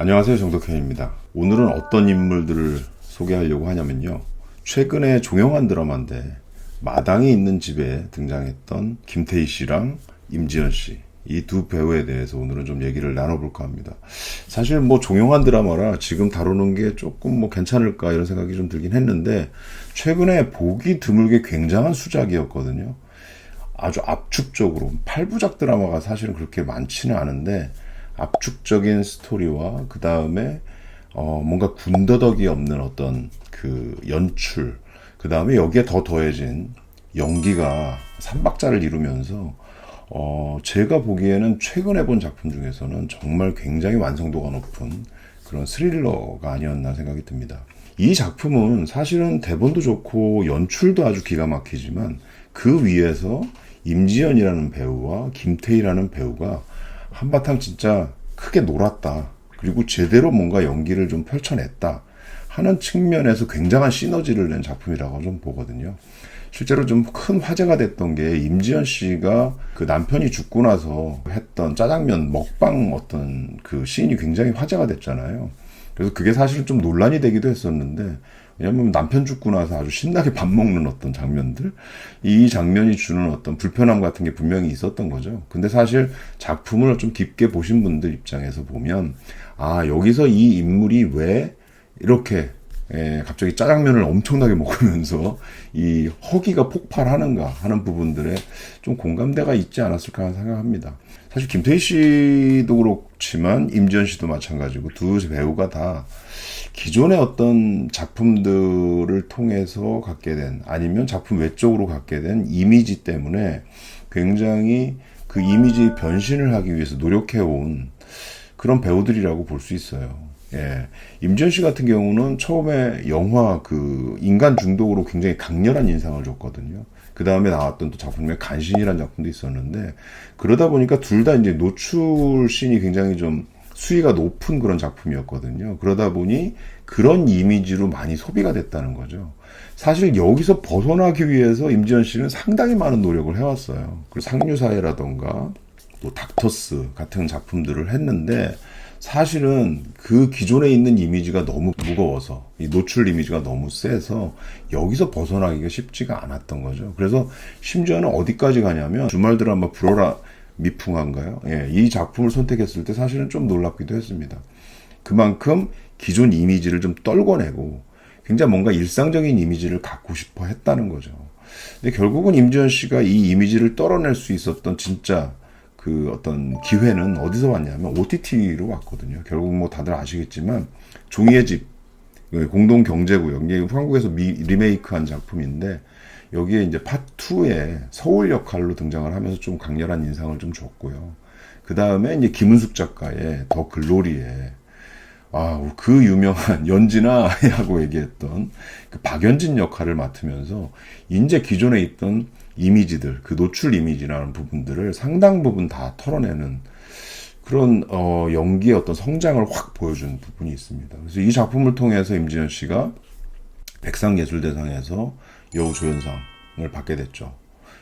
안녕하세요, 정덕현입니다. 오늘은 어떤 인물들을 소개하려고 하냐면요, 최근에 종영한 드라마인데 마당이 있는 집에 등장했던 김태희 씨랑 임지연 씨, 이 두 배우에 대해서 오늘은 좀 얘기를 나눠볼까 합니다. 사실 뭐 종영한 드라마라 지금 다루는 게 조금 뭐 괜찮을까 이런 생각이 좀 들긴 했는데, 최근에 보기 드물게 굉장한 수작이었거든요. 아주 압축적으로 8부작 드라마가 사실은 그렇게 많지는 않은데 압축적인 스토리와 그 다음에 뭔가 군더더기 없는 어떤 그 연출, 그 다음에 여기에 더 더해진 연기가 삼박자를 이루면서 제가 보기에는 최근에 본 작품 중에서는 정말 굉장히 완성도가 높은 그런 스릴러가 아니었나 생각이 듭니다. 이 작품은 사실은 대본도 좋고 연출도 아주 기가 막히지만 그 위에서 임지연이라는 배우와 김태희라는 배우가 한바탕 진짜 크게 놀았다. 그리고 제대로 뭔가 연기를 좀 펼쳐냈다 하는 측면에서 굉장한 시너지를 낸 작품이라고 좀 보거든요. 실제로 좀 큰 화제가 됐던 게 임지연 씨가 그 남편이 죽고 나서 했던 짜장면 먹방 어떤 그 씬이 굉장히 화제가 됐잖아요. 그래서 그게 사실은 좀 논란이 되기도 했었는데, 왜냐면 남편 죽고 나서 아주 신나게 밥 먹는 어떤 장면들, 이 장면이 주는 어떤 불편함 같은 게 분명히 있었던 거죠. 근데 사실 작품을 좀 깊게 보신 분들 입장에서 보면, 아, 여기서 이 인물이 왜 이렇게 갑자기 짜장면을 엄청나게 먹으면서 이 허기가 폭발하는가 하는 부분들에 좀 공감대가 있지 않았을까 하는 생각합니다. 사실 김태희 씨도 그렇지만 임지연 씨도 마찬가지고 두 배우가 다 기존의 어떤 작품들을 통해서 갖게 된, 아니면 작품 외적으로 갖게 된 이미지 때문에 굉장히 그 이미지 변신을 하기 위해서 노력해온 그런 배우들이라고 볼 수 있어요. 예. 임지연 씨 같은 경우는 처음에 영화 그 인간 중독으로 굉장히 강렬한 인상을 줬거든요. 그 다음에 나왔던 또 작품 중에 간신이라는 작품도 있었는데, 그러다 보니까 둘 다 이제 노출 씬이 굉장히 좀 수위가 높은 그런 작품이었거든요. 그러다 보니 그런 이미지로 많이 소비가 됐다는 거죠. 사실 여기서 벗어나기 위해서 임지연 씨는 상당히 많은 노력을 해왔어요. 그리고 상류사회라던가 또 닥터스 같은 작품들을 했는데, 사실은 그 기존에 있는 이미지가 너무 무거워서, 이 노출 이미지가 너무 세서 여기서 벗어나기가 쉽지가 않았던 거죠. 그래서 심지어는 어디까지 가냐면 주말 드라마 불어라 미풍한가요? 예, 이 작품을 선택했을 때 사실은 좀 놀랍기도 했습니다. 그만큼 기존 이미지를 좀 떨궈내고 굉장히 뭔가 일상적인 이미지를 갖고 싶어 했다는 거죠. 근데 결국은 임지연 씨가 이 이미지를 떨어낼 수 있었던 진짜 그 어떤 기회는 어디서 왔냐면 OTT로 왔거든요. 결국 뭐 다들 아시겠지만 종이의 집, 공동 경제구역, 이게 한국에서 리메이크한 작품인데, 여기에 이제 파트2에 서울 역할로 등장을 하면서 좀 강렬한 인상을 좀 줬고요. 그 다음에 이제 김은숙 작가의 더 글로리에 그 유명한 연진아하고 얘기했던 그 박연진 역할을 맡으면서 이제 기존에 있던 이미지들, 그 노출 이미지라는 부분들을 상당 부분 다 털어내는 그런 연기의 어떤 성장을 확 보여준 부분이 있습니다. 그래서 이 작품을 통해서 임지연 씨가 백상예술대상에서 여우조연상을 받게 됐죠.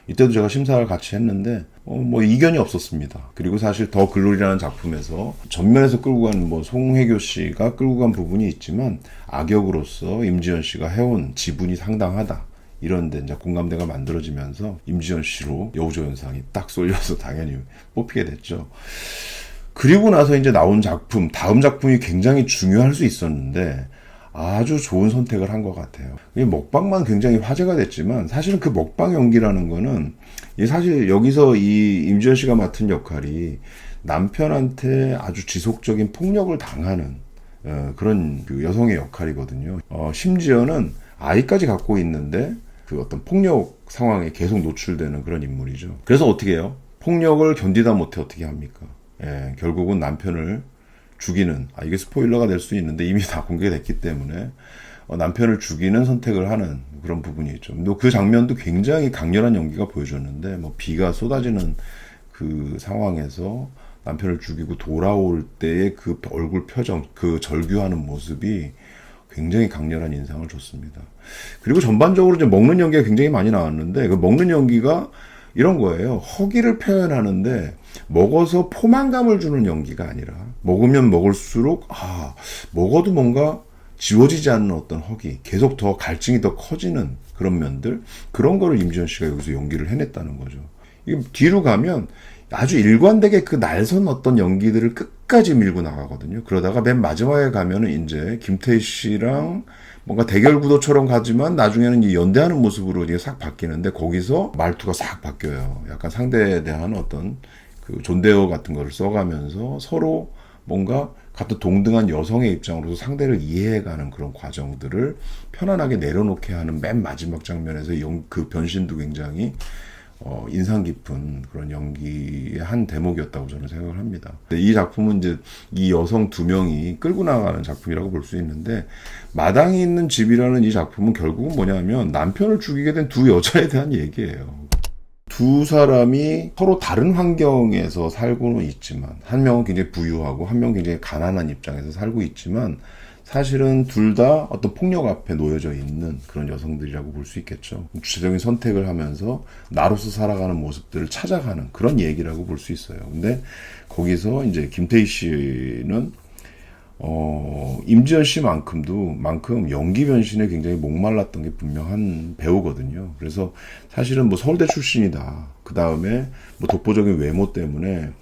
이때도 제가 심사를 같이 했는데 뭐 이견이 없었습니다. 그리고 사실 더 글로리라는 작품에서 전면에서 끌고 간 뭐 송혜교 씨가 끌고 간 부분이 있지만 악역으로서 임지연 씨가 해온 지분이 상당하다, 이런데 이제 공감대가 만들어지면서 임지연 씨로 여우조연상이 딱 쏠려서 당연히 뽑히게 됐죠. 그리고 나서 이제 나온 작품, 다음 작품이 굉장히 중요할 수 있었는데 아주 좋은 선택을 한 것 같아요. 먹방만 굉장히 화제가 됐지만 사실은 그 먹방 연기라는 거는, 사실 여기서 이 임지연 씨가 맡은 역할이 남편한테 아주 지속적인 폭력을 당하는 그런 그 여성의 역할이거든요. 심지어는 아이까지 갖고 있는데 그 어떤 폭력 상황에 계속 노출되는 그런 인물이죠. 그래서 어떻게 해요? 폭력을 견디다 못해 어떻게 합니까? 결국은 남편을 죽이는, 이게 스포일러가 될 수 있는데 이미 다 공개됐기 때문에 남편을 죽이는 선택을 하는 그런 부분이 있죠. 또 그 장면도 굉장히 강렬한 연기가 보여줬는데, 뭐 비가 쏟아지는 그 상황에서 남편을 죽이고 돌아올 때의 그 얼굴 표정, 그 절규하는 모습이 굉장히 강렬한 인상을 줬습니다. 그리고 전반적으로 이제 먹는 연기가 굉장히 많이 나왔는데, 그 먹는 연기가 이런 거예요. 허기를 표현하는데 먹어서 포만감을 주는 연기가 아니라 먹으면 먹을수록 먹어도 뭔가 지워지지 않는 어떤 허기, 계속 더 갈증이 더 커지는 그런 면들, 그런 거를 임지연 씨가 여기서 연기를 해냈다는 거죠. 이게 뒤로 가면 아주 일관되게 그 날선 어떤 연기들을 끝까지 밀고 나가거든요. 그러다가 맨 마지막에 가면은 이제 김태희 씨랑 뭔가 대결 구도처럼 가지만 나중에는 이 연대하는 모습으로 이게 싹 바뀌는데, 거기서 말투가 싹 바뀌어요. 약간 상대에 대한 어떤 그 존대어 같은 거를 써가면서 서로 뭔가 같은 동등한 여성의 입장으로서 상대를 이해해가는 그런 과정들을 편안하게 내려놓게 하는 맨 마지막 장면에서 그 변신도 굉장히 인상 깊은 그런 연기의 한 대목이었다고 저는 생각을 합니다. 이 작품은 이제 이 여성 두 명이 끌고 나가는 작품이라고 볼 수 있는데, 마당이 있는 집이라는 이 작품은 결국은 뭐냐면 남편을 죽이게 된 두 여자에 대한 얘기예요. 두 사람이 서로 다른 환경에서 살고는 있지만, 한 명은 굉장히 부유하고 한 명은 굉장히 가난한 입장에서 살고 있지만, 사실은 둘 다 어떤 폭력 앞에 놓여져 있는 그런 여성들이라고 볼 수 있겠죠. 주체적인 선택을 하면서 나로서 살아가는 모습들을 찾아가는 그런 얘기라고 볼 수 있어요. 근데 거기서 이제 김태희 씨는 임지연 씨만큼 연기 변신에 굉장히 목말랐던 게 분명한 배우거든요. 그래서 사실은 뭐 서울대 출신이다. 그 다음에 뭐 독보적인 외모 때문에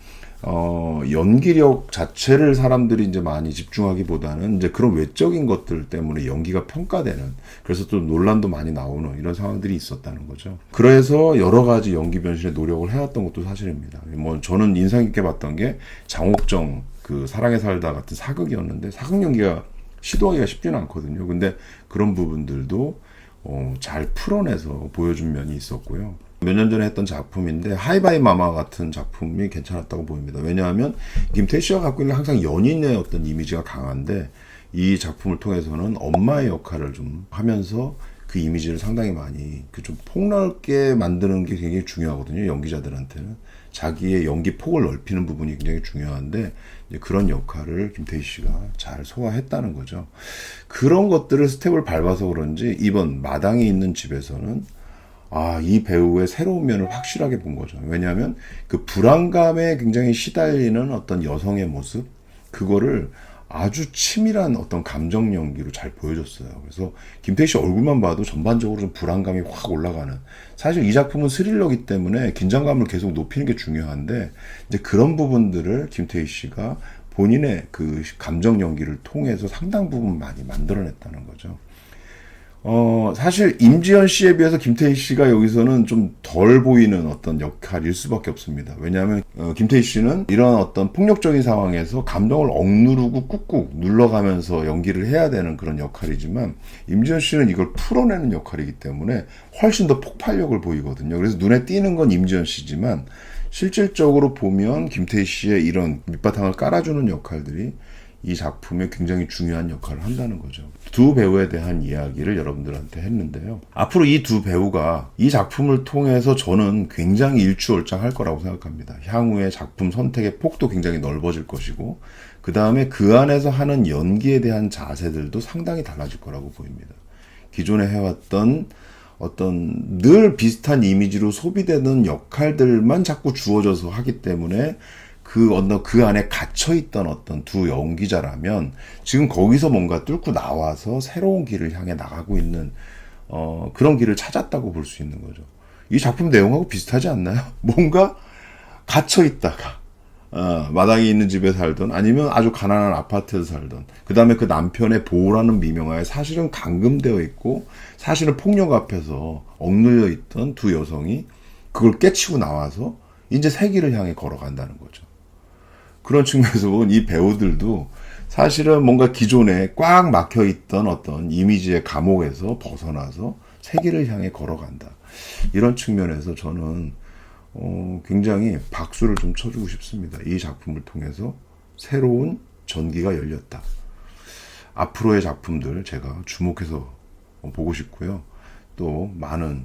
연기력 자체를 사람들이 이제 많이 집중하기보다는 이제 그런 외적인 것들 때문에 연기가 평가되는, 그래서 또 논란도 많이 나오는 이런 상황들이 있었다는 거죠. 그래서 여러 가지 연기 변신에 노력을 해왔던 것도 사실입니다. 뭐 저는 인상 깊게 봤던 게 장옥정 그 사랑에 살다 같은 사극이었는데, 사극 연기가 시도하기가 쉽지는 않거든요. 근데 그런 부분들도 잘 풀어내서 보여준 면이 있었고요. 몇 년 전에 했던 작품인데 하이바이 마마 같은 작품이 괜찮았다고 보입니다. 왜냐하면 김태희 씨가 갖고 있는 항상 연인의 어떤 이미지가 강한데, 이 작품을 통해서는 엄마의 역할을 좀 하면서 그 이미지를 상당히 많이 좀 폭넓게 만드는 게 굉장히 중요하거든요. 연기자들한테는 자기의 연기 폭을 넓히는 부분이 굉장히 중요한데, 이제 그런 역할을 김태희 씨가 잘 소화했다는 거죠. 그런 것들을 스텝을 밟아서 그런지 이번 마당이 있는 집에서는 이 배우의 새로운 면을 확실하게 본 거죠. 왜냐하면 그 불안감에 굉장히 시달리는 어떤 여성의 모습, 그거를 아주 치밀한 어떤 감정 연기로 잘 보여줬어요. 그래서 김태희 씨 얼굴만 봐도 전반적으로 좀 불안감이 확 올라가는. 사실 이 작품은 스릴러기 때문에 긴장감을 계속 높이는 게 중요한데, 이제 그런 부분들을 김태희 씨가 본인의 그 감정 연기를 통해서 상당 부분 많이 만들어냈다는 거죠. 사실 임지연 씨에 비해서 김태희 씨가 여기서는 좀 덜 보이는 어떤 역할일 수밖에 없습니다. 왜냐하면 김태희 씨는 이런 어떤 폭력적인 상황에서 감정을 억누르고 꾹꾹 눌러가면서 연기를 해야 되는 그런 역할이지만, 임지연 씨는 이걸 풀어내는 역할이기 때문에 훨씬 더 폭발력을 보이거든요. 그래서 눈에 띄는 건 임지연 씨지만, 실질적으로 보면 김태희 씨의 이런 밑바탕을 깔아주는 역할들이 이 작품에 굉장히 중요한 역할을 한다는 거죠. 두 배우에 대한 이야기를 여러분들한테 했는데요. 앞으로 이 두 배우가 이 작품을 통해서 저는 굉장히 일취월장할 거라고 생각합니다. 향후의 작품 선택의 폭도 굉장히 넓어질 것이고, 그 다음에 그 안에서 하는 연기에 대한 자세들도 상당히 달라질 거라고 보입니다. 기존에 해왔던 어떤 늘 비슷한 이미지로 소비되는 역할들만 자꾸 주어져서 하기 때문에 그 안에 갇혀있던 어떤 두 연기자라면, 지금 거기서 뭔가 뚫고 나와서 새로운 길을 향해 나가고 있는, 그런 길을 찾았다고 볼 수 있는 거죠. 이 작품 내용하고 비슷하지 않나요? 뭔가 갇혀있다가, 마당에 있는 집에 살던, 아니면 아주 가난한 아파트에서 살던, 그 다음에 그 남편의 보호라는 미명하에 사실은 감금되어 있고, 사실은 폭력 앞에서 억눌려 있던 두 여성이 그걸 깨치고 나와서 이제 새 길을 향해 걸어간다는 거죠. 그런 측면에서 보면 이 배우들도 사실은 뭔가 기존에 꽉 막혀있던 어떤 이미지의 감옥에서 벗어나서 세계를 향해 걸어간다. 이런 측면에서 저는 굉장히 박수를 좀 쳐주고 싶습니다. 이 작품을 통해서 새로운 전기가 열렸다. 앞으로의 작품들 제가 주목해서 보고 싶고요. 또 많은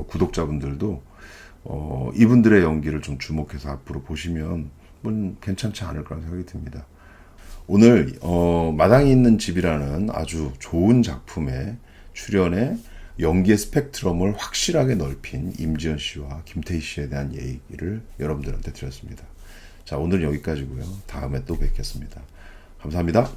구독자분들도 이분들의 연기를 좀 주목해서 앞으로 보시면 괜찮지 않을까 생각이 듭니다. 오늘 마당이 있는 집이라는 아주 좋은 작품에 출연해 연기의 스펙트럼을 확실하게 넓힌 임지연 씨와 김태희 씨에 대한 얘기를 여러분들한테 드렸습니다. 자, 오늘은 여기까지고요. 다음에 또 뵙겠습니다. 감사합니다.